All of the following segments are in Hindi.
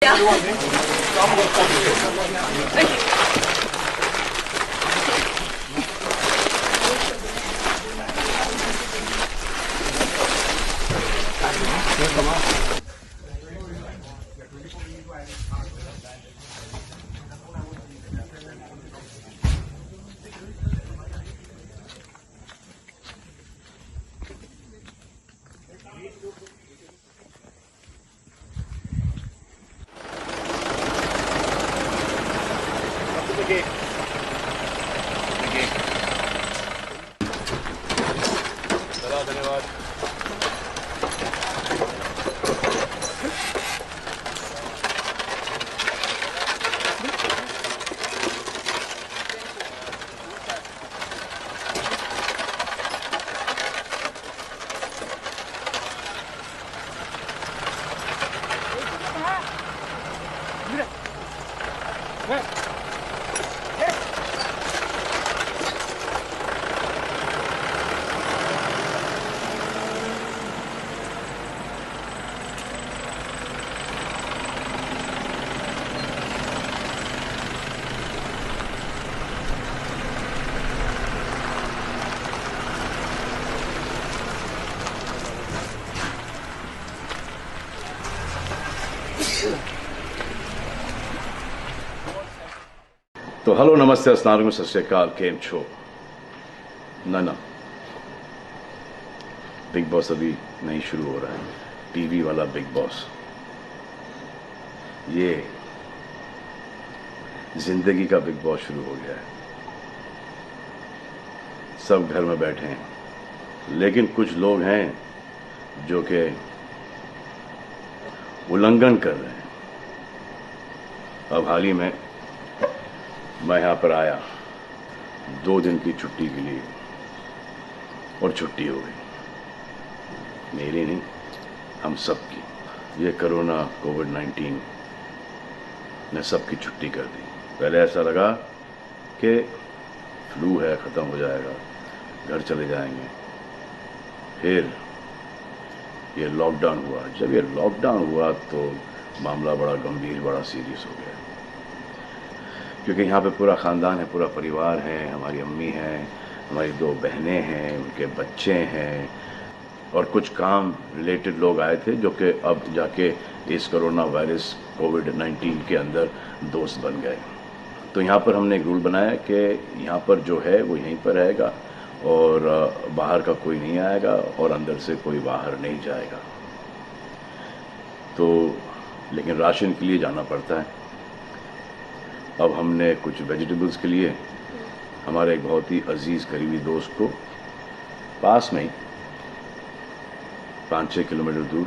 क्या? धन्यवाद। तो हेलो, नमस्ते, अस्सलाम वालेकुम, सत श्री अकाल, केम छो? ना बिग बॉस अभी नहीं शुरू हो रहा है। टीवी वाला बिग बॉस, ये जिंदगी का बिग बॉस शुरू हो गया है। सब घर में बैठे हैं, लेकिन कुछ लोग हैं जो कि उल्लंघन कर रहे हैं। अब हाल ही में मैं यहाँ पर आया 2 दिन की छुट्टी के लिए, और छुट्टी हो गई। मेरी नहीं, हम सब की। ये कोरोना कोविड-19 ने सबकी छुट्टी कर दी। पहले ऐसा लगा कि फ्लू है, ख़त्म हो जाएगा, घर चले जाएंगे। फिर ये लॉकडाउन हुआ। जब ये लॉकडाउन हुआ तो मामला बड़ा गंभीर, बड़ा सीरियस हो गया, क्योंकि यहाँ पे पूरा ख़ानदान है, पूरा परिवार है। हमारी अम्मी हैं, हमारी 2 बहनें हैं, उनके बच्चे हैं, और कुछ काम रिलेटेड लोग आए थे जो कि अब जाके इस कोरोना वायरस कोविड-19 के अंदर दोस्त बन गए। तो यहाँ पर हमने एक रूल बनाया कि यहाँ पर जो है वो यहीं पर रहेगा, और बाहर का कोई नहीं आएगा, और अंदर से कोई बाहर नहीं जाएगा। तो लेकिन राशन के लिए जाना पड़ता है। अब हमने कुछ वेजिटेबल्स के लिए हमारे एक बहुत ही अजीज़ करीबी दोस्त को पास में ही 5-6 किलोमीटर दूर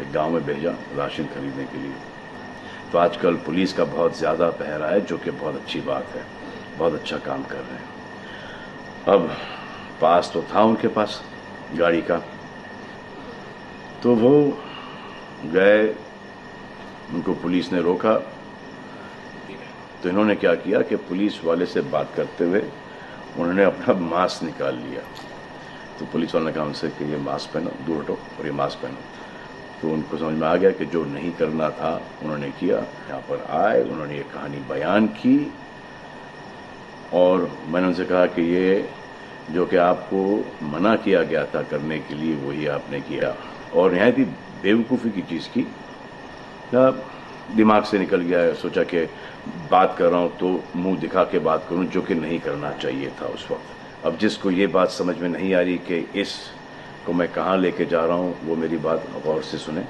एक गांव में भेजा राशन खरीदने के लिए। तो आजकल पुलिस का बहुत ज़्यादा पहरा है, जो कि बहुत अच्छी बात है, बहुत अच्छा काम कर रहे हैं। अब पास तो था उनके पास गाड़ी का, तो वो गए, उनको पुलिस ने रोका। तो इन्होंने क्या किया कि पुलिस वाले से बात करते हुए उन्होंने अपना मास्क निकाल लिया। तो पुलिस वाले ने कहा उनसे कि ये मास्क पहनो, दूर हटो और ये मास्क पहनो। तो उनको समझ में आ गया कि जो नहीं करना था उन्होंने किया। यहाँ पर आए, उन्होंने ये कहानी बयान की, और मैंने उनसे कहा कि ये जो कि आपको मना किया गया था करने के लिए, वही आपने किया, और नहायत ही बेवकूफ़ी की चीज़ की। दिमाग से निकल गया। सोचा कि बात कर रहा हूँ तो मुंह दिखा के बात करूँ, जो कि नहीं करना चाहिए था उस वक्त। अब जिसको ये बात समझ में नहीं आ रही कि इस को मैं कहाँ लेके जा रहा हूँ, वो मेरी बात गौर से सुने।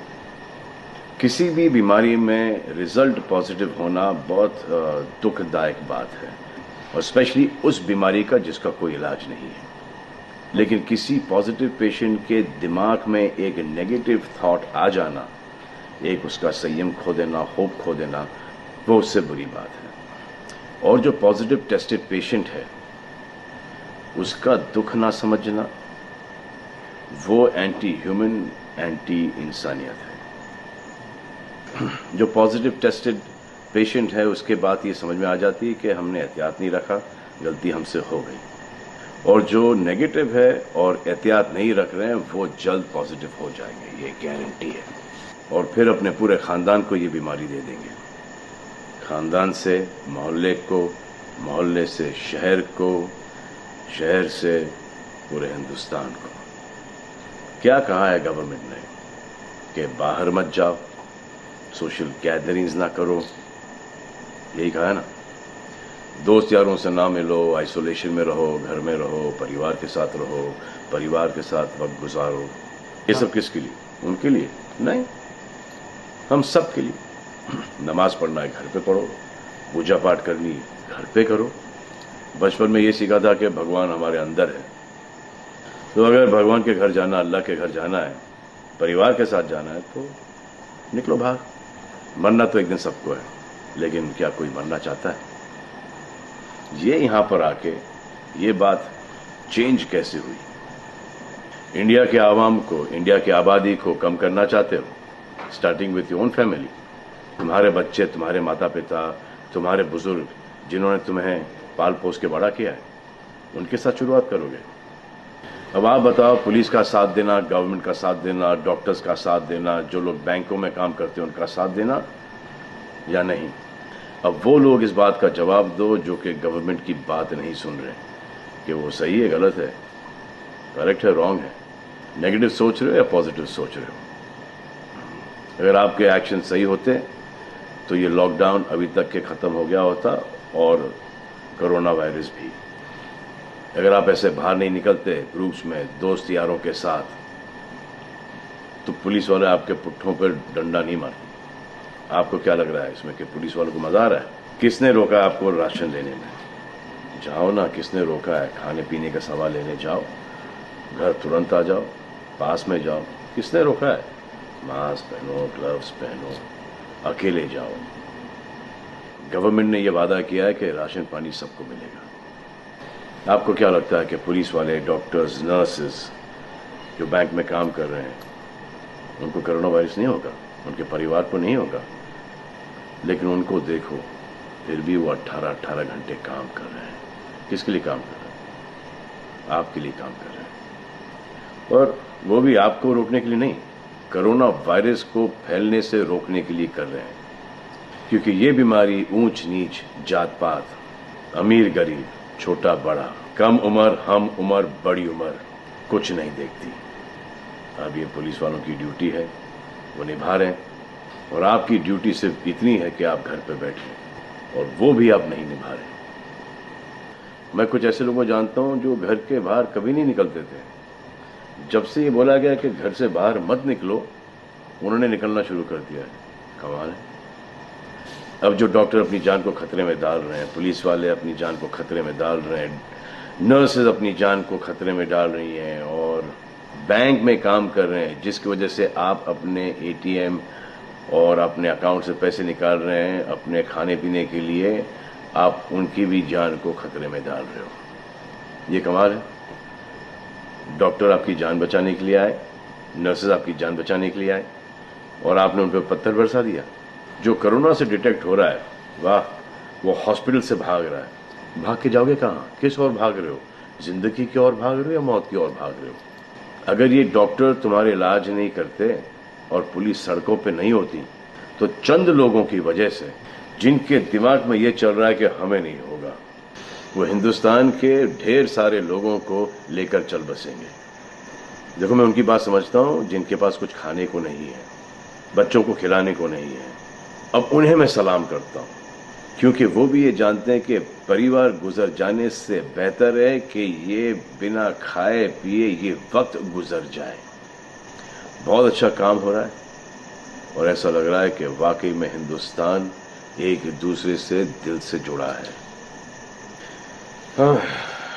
किसी भी बीमारी में रिजल्ट पॉजिटिव होना बहुत दुखदायक बात है, और स्पेशली उस बीमारी का जिसका कोई इलाज नहीं है। लेकिन किसी पॉजिटिव पेशेंट के दिमाग में एक नेगेटिव थॉट आ जाना, एक उसका संयम खो देना, होप खो देना, वो उससे बुरी बात है। और जो पॉजिटिव टेस्टेड पेशेंट है, उसका दुख ना समझना, वो एंटी ह्यूमन, एंटी इंसानियत है। जो पॉजिटिव टेस्टेड पेशेंट है, उसके बाद ये समझ में आ जाती है कि हमने एहतियात नहीं रखा, गलती हमसे हो गई। और जो नेगेटिव है और एहतियात नहीं रख रहे हैं, वो जल्द पॉजिटिव हो जाएंगे, ये गारंटी है। और फिर अपने पूरे ख़ानदान को ये बीमारी दे देंगे। ख़ानदान से मोहल्ले को, मोहल्ले से शहर को, शहर से पूरे हिंदुस्तान को। क्या कहा है गवर्नमेंट ने कि बाहर मत जाओ, सोशल गैदरिंग्स ना करो, यही कहा है ना। दोस्त यारों से ना मिलो, आइसोलेशन में रहो, घर में रहो, परिवार के साथ रहो, परिवार के साथ वक्त गुजारो। ये सब किसके लिए? उनके लिए नहीं, हम सब के लिए। नमाज पढ़ना है घर पे पढ़ो, पूजा पाठ करनी है घर पे करो। बचपन में ये सीखा था कि भगवान हमारे अंदर है, तो अगर भगवान के घर जाना, अल्लाह के घर जाना है, परिवार के साथ जाना है, तो निकलो बाहर। मरना तो एक दिन सबको है, लेकिन क्या कोई मरना चाहता है? ये यहाँ पर आके ये बात चेंज कैसे हुई? इंडिया के आवाम को, इंडिया की आबादी को कम करना चाहते हो, starting with your own family. तुम्हारे बच्चे, तुम्हारे माता पिता, तुम्हारे बुजुर्ग जिन्होंने तुम्हें पाल पोस के बड़ा किया है, उनके साथ शुरुआत करोगे। अब आप बताओ, पुलिस का साथ देना, गवर्नमेंट का साथ देना, डॉक्टर्स का साथ देना, जो लोग बैंकों में काम करते हैं उनका साथ देना या नहीं? अब वो लोग इस बात का जवाब दो जो कि गवर्नमेंट की बात नहीं सुन रहे कि वो सही है, गलत है, करेक्ट है, रॉन्ग है, नेगेटिव सोच रहे हो या पॉजिटिव सोच रहे हो। अगर आपके एक्शन सही होते तो ये लॉकडाउन अभी तक के ख़त्म हो गया होता, और कोरोना वायरस भी। अगर आप ऐसे बाहर नहीं निकलते ग्रुप्स में, दोस्त यारों के साथ, तो पुलिस वाले आपके पुट्ठों पर डंडा नहीं मारते। आपको क्या लग रहा है इसमें कि पुलिस वालों को मजा आ रहा है? किसने रोका है आपको राशन लेने में? जाओ ना, किसने रोका है? खाने पीने का सामान लेने जाओ, घर तुरंत आ जाओ, पास में जाओ, किसने रोका है? मास्क पहनो, ग्लव्स पहनो, अकेले जाओ। गवर्नमेंट ने यह वादा किया है कि राशन पानी सबको मिलेगा। आपको क्या लगता है कि पुलिस वाले, डॉक्टर्स, नर्सेस जो बैंक में काम कर रहे हैं, उनको कोरोना वायरस नहीं होगा? उनके परिवार को नहीं होगा? लेकिन उनको देखो, फिर भी वो 18-18 घंटे काम कर रहे हैं। किसके लिए काम कर रहे हैं? आपके लिए काम कर रहे हैं, और वो भी आपको रोकने के लिए नहीं, कोरोना वायरस को फैलने से रोकने के लिए कर रहे हैं। क्योंकि ये बीमारी ऊंच नीच, जात पात, अमीर गरीब, छोटा बड़ा, कम उम्र, हम उम्र, बड़ी उम्र कुछ नहीं देखती। अब ये पुलिस वालों की ड्यूटी है, वो निभा रहे हैं, और आपकी ड्यूटी सिर्फ इतनी है कि आप घर पे बैठे, और वो भी आप नहीं निभा रहे। मैं कुछ ऐसे लोगों को जानता हूं जो घर के बाहर कभी नहीं निकलते थे। जब से ये बोला गया कि घर से बाहर मत निकलो, उन्होंने निकलना शुरू कर दिया है। कमाल है। अब जो डॉक्टर अपनी जान को खतरे में डाल रहे हैं, पुलिस वाले अपनी जान को खतरे में डाल रहे हैं, नर्सेज अपनी जान को खतरे में डाल रही हैं, और बैंक में काम कर रहे हैं, जिसकी वजह से आप अपने एटीएम और अपने अकाउंट से पैसे निकाल रहे हैं अपने खाने पीने के लिए, आप उनकी भी जान को खतरे में डाल रहे हो। ये कमाल है। डॉक्टर आपकी जान बचाने के लिए आए, नर्सेज आपकी जान बचाने के लिए आए, और आपने उन पर पत्थर बरसा दिया। जो कोरोना से डिटेक्ट हो रहा है, वाह, वो हॉस्पिटल से भाग रहा है। भाग के जाओगे कहाँ? किस ओर भाग रहे हो? जिंदगी की ओर भाग रहे हो या मौत की ओर भाग रहे हो? अगर ये डॉक्टर तुम्हारे इलाज नहीं करते और पुलिस सड़कों पे नहीं होती, तो चंद लोगों की वजह से, जिनके दिमाग में ये चल रहा है कि हमें नहीं होगा, वो हिंदुस्तान के ढेर सारे लोगों को लेकर चल बसेंगे। देखो, मैं उनकी बात समझता हूँ जिनके पास कुछ खाने को नहीं है, बच्चों को खिलाने को नहीं है। अब उन्हें मैं सलाम करता हूँ, क्योंकि वो भी ये जानते हैं कि परिवार गुजर जाने से बेहतर है कि ये बिना खाए पिए ये वक्त गुजर जाए। बहुत अच्छा काम हो रहा है, और ऐसा लग रहा है कि वाकई में हिंदुस्तान एक दूसरे से दिल से जुड़ा है। हाँ,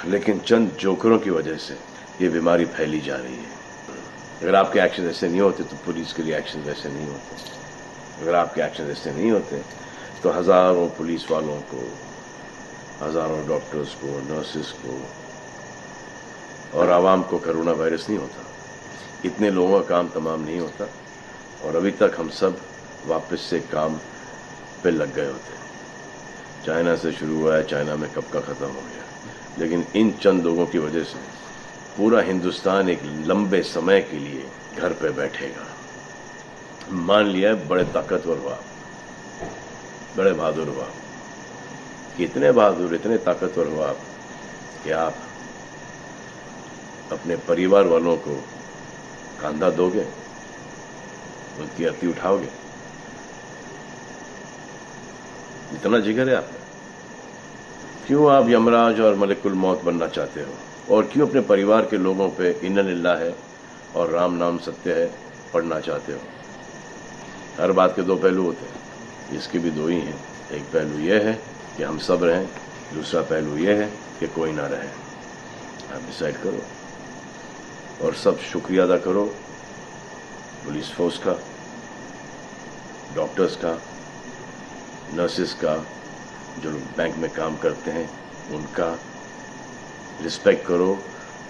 लेकिन चंद जोकरों की वजह से ये बीमारी फैली जा रही है। अगर आपके एक्शन ऐसे नहीं होते तो पुलिस के लिए एक्शन वैसे नहीं होते। अगर आपके एक्शन ऐसे नहीं होते तो हजारों पुलिस वालों को, हजारों डॉक्टर्स को, नर्सेस को और आवाम को कोरोना वायरस नहीं होता। इतने लोगों का काम तमाम नहीं होता, और अभी तक हम सब वापस से काम पे लग गए होते। चाइना से शुरू हुआ है, चाइना में कब का ख़त्म हो गया, लेकिन इन चंद लोगों की वजह से पूरा हिंदुस्तान एक लंबे समय के लिए घर पे बैठेगा। मान लिया है बड़े ताकतवर हुआ, बड़े बहादुर हुआ। कितने बहादुर, इतने ताकतवर हुआ आप कि आप अपने परिवार वालों को कंधा दोगे, उनकी अर्थी उठाओगे? इतना जिगर है आपका? क्यों आप यमराज और मलिकुल मौत बनना चाहते हो? और क्यों अपने परिवार के लोगों पे इन्ना लिल्लाह है और राम नाम सत्य है पढ़ना चाहते हो? हर बात के दो पहलू होते हैं, इसके भी दो ही हैं। एक पहलू यह है कि हम सब रहें, दूसरा पहलू यह है कि कोई ना रहे। आप डिसाइड करो और सब शुक्रिया अदा करो पुलिस फोर्स का, डॉक्टर्स का, नर्सेस का, जो लोग बैंक में काम करते हैं उनका। रिस्पेक्ट करो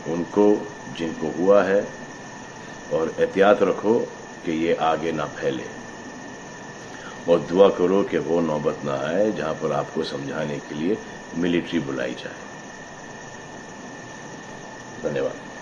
उनको जिनको हुआ है, और एहतियात रखो कि ये आगे ना फैले, और दुआ करो कि वो नौबत ना आए जहां पर आपको समझाने के लिए मिलिट्री बुलाई जाए। धन्यवाद।